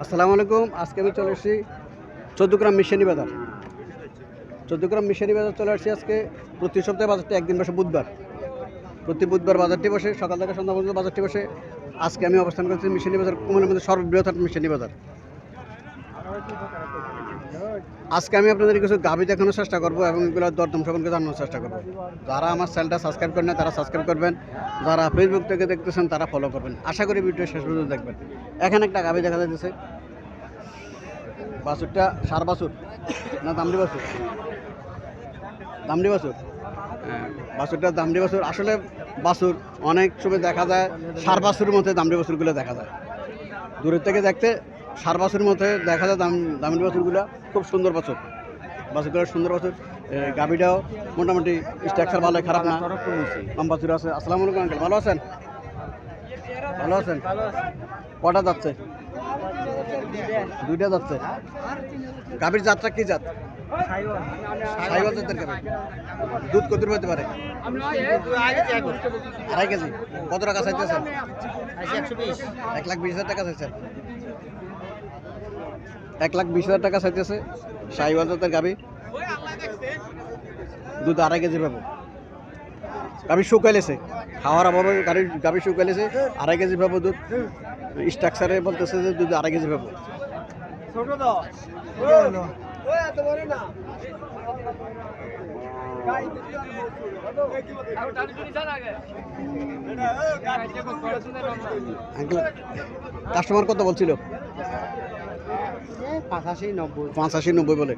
আসসালামু আলাইকুম। আজকে আমি চলে এসেছি চৌদ্দগ্রাম মিশনি বাজার। চৌদ্দগ্রাম মিশনি বাজার চলে আসছি আজকে। প্রতি সপ্তাহে বাজারটি একদিন বসে বুধবার। প্রতি বুধবার বাজারটি বসে, সকাল থেকে সন্ধ্যা পর্যন্ত বাজারটি বসে। আজকে আমি অবস্থান করছি মিশনি বাজার, কুমিল্লার মধ্যে সর্ববৃহৎ মিশনি বাজার। আজকে আমি আপনাদের কিছু গাভী দেখানোর চেষ্টা করবো এবং এগুলোর দরদাম সম্পর্কে জানানোর চেষ্টা করবো। যারা আমার চ্যানেলটা সাবস্ক্রাইব করেন না তারা সাবস্ক্রাইব করবেন, যারা ফেসবুক থেকে দেখতেছেন তারা ফলো করবেন। আশা করি ভিডিও শেষ পর্যন্ত দেখবেন। এখানে একটা গাভী দেখা যাচ্ছে, বাছুরটা সার বাছুর না দামড়ি বাছুর? দামড়ি বাছুর। বাছুরটা দামড়ি বাছুর। আসলে বাছুর অনেক সময় দেখা যায় সার বাছুরের মধ্যে দামড়ি বাছুরগুলো দেখা যায়। দূরের থেকে দেখতে সার বাছুরের মধ্যে দেখা যায় দামড়ি বাছুরগুলো খুব সুন্দর বাছুর। বাছুরগুলো সুন্দর বাছুর। গাভীটাও মোটামুটি স্ট্রাকচার ভালো, খারাপ না, কম বাছুর আছে। আসসালামু আলাইকুম আঙ্কেল, ভালো আছেন? ভালো আছেন? কটা যাচ্ছে? দুইটা যাচ্ছে। গাভীর জাতটা কি জাত? সাইওয়াল জাতের গাভী। দুধ কত হতে পারে? 2.5 কেজি। কত টাকা চাইতেছেন? 1,20,000 টাকা চাইছেন। 1,20,000 টাকা চাইতেছে। সাইওয়াল জাতের গাভী, দুধ 2.5 কেজি পাবো। গাভী শুকাইলেছে, খাওয়ার অভাবে গাভী শুকাইলেছে। 2.5 কেজি পাবো দুধ। স্ট্রাকচারে বলতেছে যে দুধ 2.5 কেজি পাবো। কাস্টমার কত বলছিল? 85-90 বলে।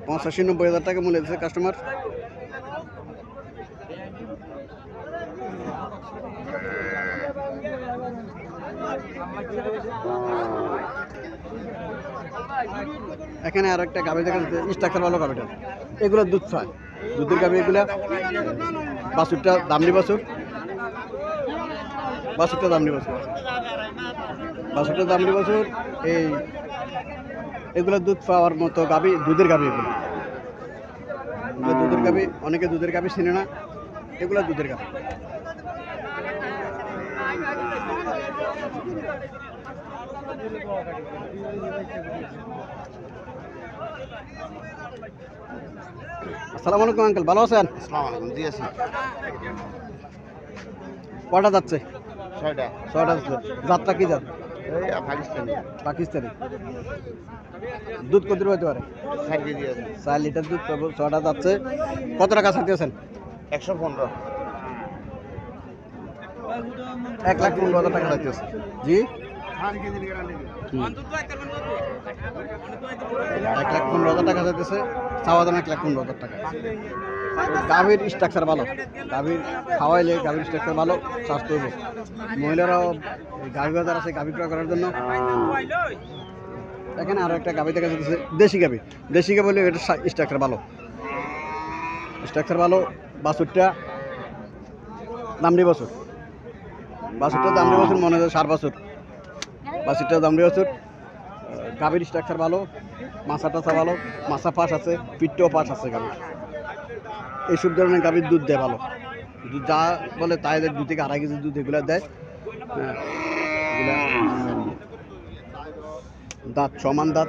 85-90 টাকা মূল্য দিচ্ছে কাস্টমার। এখানে আর একটা গাভী দেখা যাচ্ছে, স্ট্রাকচার ভালো গাভীটা। এগুলো দুধ খায়, দুধের গাভী এগুলা। বাছুরটা দামড়ি বাছুর। বাছুরটা দামড়ি বাছুর। বাছুরটা দামড়ি বাছুর। এগুলো দুধ পাওয়ার মতো গাভী, দুধের গাভী এগুলো। দুধের গাভী, অনেকে দুধের গাভী চিনে না, এগুলো দুধের গাভী। আসসালামু আলাইকুম আঙ্কেল, ভালো আছেন? জি আছি। কটা যাচ্ছে? 6টা। 6টা যাচ্ছে। জাতটা কি জাত? পাকিস্তানি। পাকিস্তানি। দুধ কত হতে পারে? 4 কেজি আছে। 4 লিটার দুধ পাবো। 6টা যাচ্ছে। কত টাকা চাইতেছেন? 115। 1,15,000 টাকা চাইতেছে। জি, 1,15,000 টাকা চাইতেছে। চাওয়া দাম 1,15,000 টাকা। গাভীর স্ট্রাকচার ভালো, গাভীর খাওয়াইলে গাভীর স্ট্রাকচার ভালো, স্বাস্থ্য হইব। মহিলারাও গাভী বাজার আছে গাভী ক্রয় করার জন্য। এখানে আরো একটা গাভী দেখা যাচ্ছে, দেশি গাভী। দেশি গাভী বলে এটা স্ট্রাকচার ভালো, স্ট্রাকচার ভালো। বাছুরটা দামড়ি বাছুর। বাছুরটা দামড়ি বাছুর, মনে হয় সার বাছুর। বাছুরটা দামড়ি বাছুর। গাভীর স্ট্রাকচার ভালো, মাছা টাছা ভালো, মাছা পাশ আছে, পিঠটাও পাশ আছে গাভীর। এইসব ধরনের গাভীর দুধ দেয় ভালো। দুধ যা বলে তাই দেয়, 2 থেকে 2.5 কেজি দুধ এগুলো দেয়। দাঁত সমান দাঁত।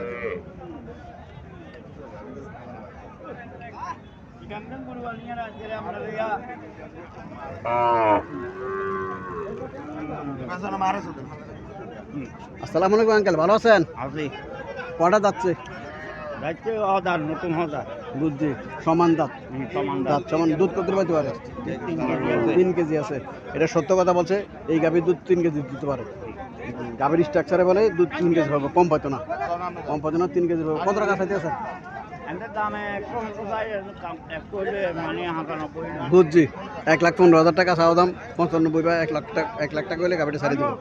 আসসালামু আলাইকুম আঙ্কেল, ভালো আছেন? আছি। কটা যাচ্ছে? যাচ্ছে হাজার, নতুন হাজার। বুঝছি, সমান দাঁত। সমান দাঁত সমান। দুধ কত পাইতে পারে? 3 কেজি আছে। এটা সত্য কথা বলছে, এই গাভীর দুধ 3 কেজি দিতে পারে। গাভীর স্ট্রাকচারে বলে দুধ 3 কেজি পাবো, কম পাইতো না, কম পাইতো না, 3 কেজি পাবো। কত টাকা চাইতে আছে? বুঝছি, 1,15,000 টাকা চাওয়া দাম। 95 বা 1 লাখ টাকা, 1 লাখ টাকা হলে গাভীটা ছাড়িয়ে দেবো।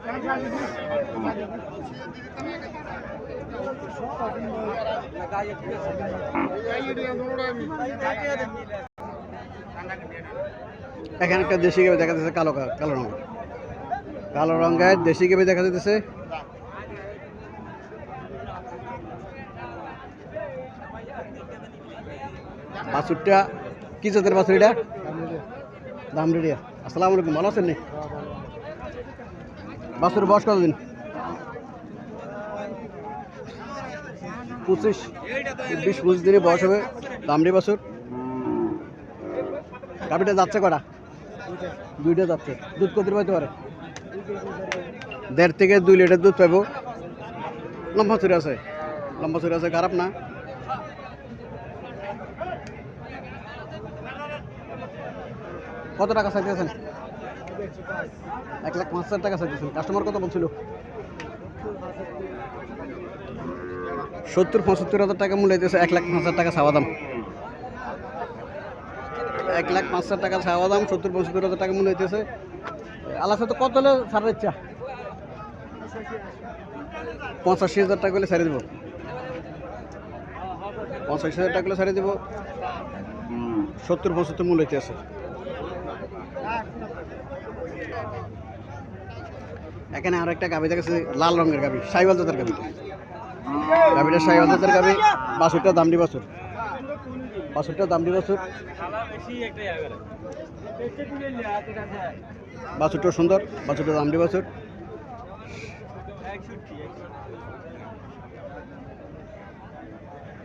এখানে একটা দেশি গাভী দেখা যাচ্ছে, কালো কালো রঙের। কালো রঙের দেশি গাভী দেখা যাচ্ছে। বাছুরটা কি জাতের বাছুর এটা? দামড়িয়া। আসসালামু আলাইকুম, ভালো আছেন নি? বাছুর বয়স কতদিন? 20-25 দিনে বয়স হবে, দামড়ি বাছুর। গাভিটা যাচ্ছে কটা? দুইটা যাচ্ছে। দুধ কত পাইতে পারে? 1.5 থেকে 2 লিটার দুধ পাইব। লম্বা চুরি আছে, খারাপ না। কত টাকা চাইতেছেন? 1,05,000 টাকা চাইতেছেন। কাস্টমার কত বলছিল? 70-75 হাজার টাকা মূল্য হইতেছে। 1,05,000 টাকা চাওয়া দাম। 1,05,000 টাকা চাওয়া দাম, 70-75 হাজার টাকা মূল্য হইতেছে। আল্লাহ সাথে কত হলে ছাড়ার ইচ্ছা? 85,000 টাকা হলে ছাড়িয়ে দেবো। 85,000 টাকা হলে ছাড়িয়ে দেবো। 70-75 মূল্য হইতেছে। এখানে আরো একটা গাভি দেখেছে, লাল রঙের গাভি, সাইওয়াল জাতের গাভি। গাভিটা সাইওয়াল জাতের গাভি। বাছুরটা দামড়ি বাছুর। বাছুরটা সুন্দর, বাছুরটা দামড়ি বাছুর।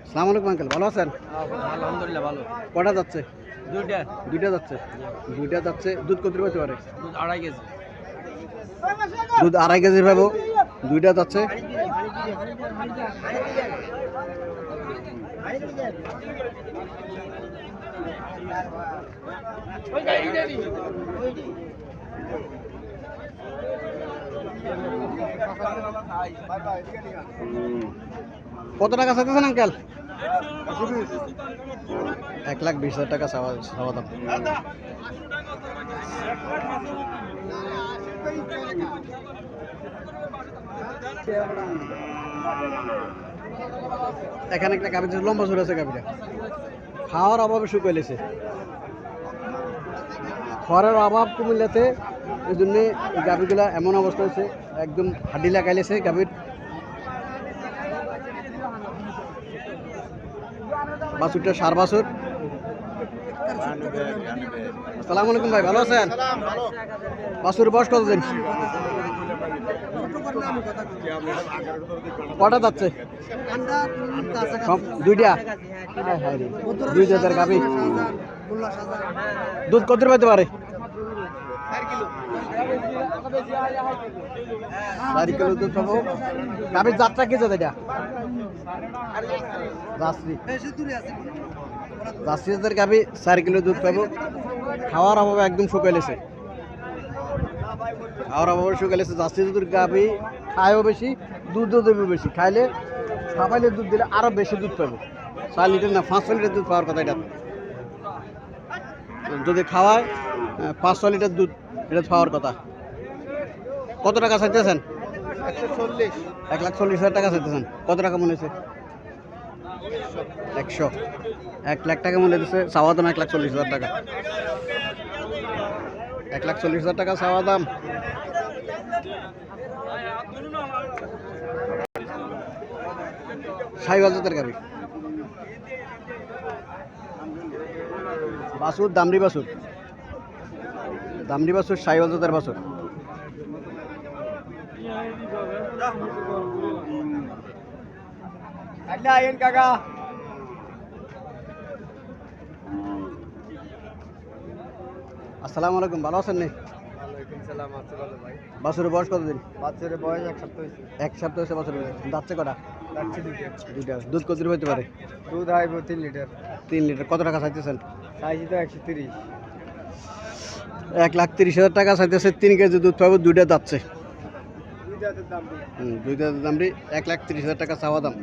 আসসালামু আলাইকুম আঙ্কেল, ভালো আছেন? আলহামদুলিল্লাহ ভালো। কটা যাচ্ছে? দুইটা দুইটা যাচ্ছে। দুধ কত পাইতে পারে? দুধ 2.5 কেজি। দুধ 2.5 কেজি পাবো। দুইটা যাচ্ছে। কত টাকা চাইতেছেন আঙ্কেল? 1,20,000 টাকা চাওয়া দাম। এখানে একটা গাভি লম্বা চুর আছে। গাভিটা খাওয়ার অভাবে শুকাইলেছে। খড়ের অভাব কুমিল্লাতে, এই জন্যে এই গাভিগুলা এমন অবস্থা হয়েছে, একদম হাড্ডি লাগাইলেছে গাভির। বাছুরটা সার বাছুর। আসসালামু আলাইকুম ভাই, ভালো আছেন? বাছুর বয়স কতদিন? কটা যাচ্ছে? দুইটা। দুই জাতের গাভি। দুধ কত পাইতে পারে? 4 কিলো দুধ পাবো। গাভির যাত্রা কি জাত এটা? জার্সি জাতের গাভি, 4 কিলো দুধ পাবো। খাওয়ার অভাবে একদম শুকাইলেছে। জার্সি জাতের গাভি খায়ও বেশি, দুধও দেবে বেশি। খাইলে দুধ দিলে আরো বেশি দুধ পাবো। 4 লিটার না 500 লিটার দুধ পাওয়ার কথা এটা। যদি খাওয়ায় 500 লিটার দুধ এটা পাওয়ার কথা। কত টাকা চাইতেছেন? 1,40,000 টাকা চাইতেছেন। কত টাকা মনে হয়েছে? 100। 1 লাখ টাকা মূল্য দিচ্ছে। চাওয়া দাম 1,40,000 টাকা। 1,40,000 টাকা চাওয়া দাম। সাইওয়াল জাতের গাভি। বাছুর দামড়ি বাছুর। সাইওয়াল জাতের বাছুর। কাকা আসসালামু আলাইকুম, ভালো আছেন? বাছুরের বয়স কতদিন? বাচ্চার বয়স 1 সপ্তাহ হয়েছে। 1 সপ্তাহ হয়েছে বাছুরের। যাচ্ছে কটা? দুইটা। দুধ কত হইতে পারে? দুধ আইব 3 লিটার। 3 লিটার। কত টাকা চাইতেছেন? চাইছি তো 130। 1,30,000 টাকা চাইতেছে। 3 কেজি দুধ পাবো। দুইটা যাচ্ছে। দুইটা দামড়ি। 1,30,000 টাকা চাওয়া দাম।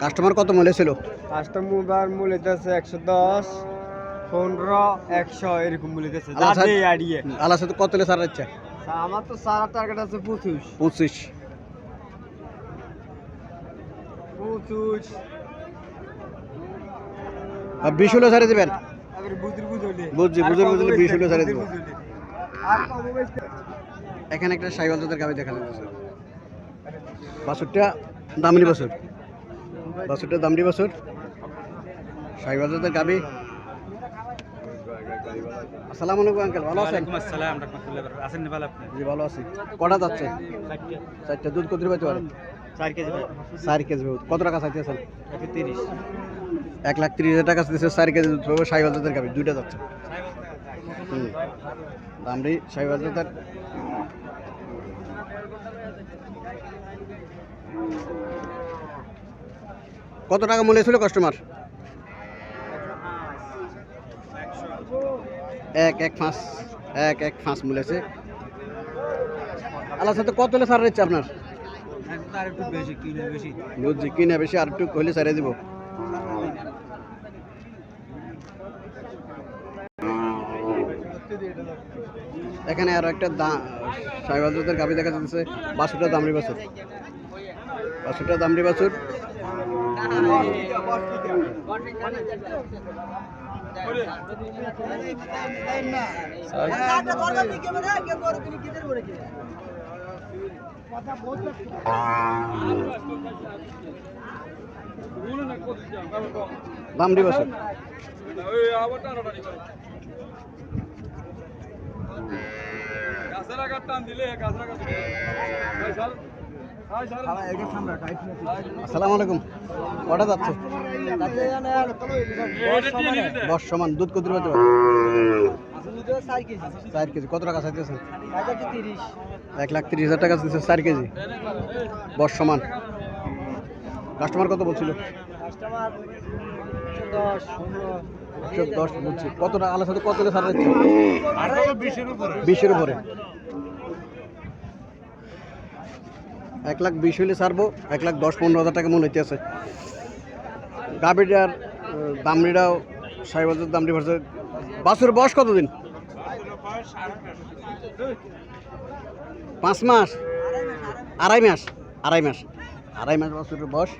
কাস্টমার কত মূল্য ছিল? কাস্টমার মূল্য আছে 110, 15, 100 এরকম মূল্য আছে। আল্লাহ সাথে কত হলে ছাড়ার ইচ্ছা? আমার তো সারা টার্গেট আছে 25। 25। 20 হলে ছাড়ে দেবেন? বুঝছি 20 হলে ছাড়ে দেবো। এখানে একটা সাইওয়াল জাতের গাভী দেখা যাচ্ছে। বাছুরটা দামড়ি বাছুর, বাছুরটা দামড়ি বাছুর, সাইওয়াল জাতের গাভী। আসসালামু আলাইকুম আঙ্কেল, ভালো আছেন? আসসালাম রাহমাতুল্লাহ আছেন ভালো আপনি? জি ভালো আছি। কটা যাচ্ছে? চারটা। দুধ কত পাইতে পারে? 4 কেজি ভাই। 4 কেজি দুধ। কত টাকা চাইতেছেন? 30। 1,30,000 টাকা চাইতেছে। 4 কেজি দুধ পাবো। সাইওয়াল জাতের গাভী, দুইটা যাচ্ছে। দামড়ি সাইওয়াল জাতের। কত টাকা মূল্য ছিল কাস্টমার? 1,5 মূল্য আছে। আল্লাহ সাথে কত হলে ছাড় দিচ্ছে আপনার? আর একটু বেশি কিনে বেশি। বুঝছি, কিনে বেশি, আর একটু হলে ছাড়িয়ে দিব। এখানে আরো একটা সাইওয়াল জাতের গাভী দেখা যাচ্ছে। বাছুরটা দামড়ি বাছুর, বাছুরটা দামড়ি বাছুর। দামড়ি বাছুর। আসসালামু আলাইকুম, কটা যাচ্ছে? বর্ষ সমান। দুধ কত পাইতে পারে? 4 কেজি। কত টাকা চাইতেছেন? 1,30,000 টাকা চাইতেছে। 4 কেজি বর্ষ সমান। কাস্টমার কত বলছিল? 110 বলছি। কত টাকা আলাদা সাথে কত ছাড় দিচ্ছে? 20-এর উপরে। 1,20,000 হলে ছাড়বো। 1,10-15,000 টাকা মনে হইতে আছে। গাভীটার দামড়িটাও সাইওয়াল জাতের দামড়ি ভরছে। বাছুর বয়স কতদিন? 5 মাস, 2.5 মাস, 2.5 মাস বাছুরের বয়স।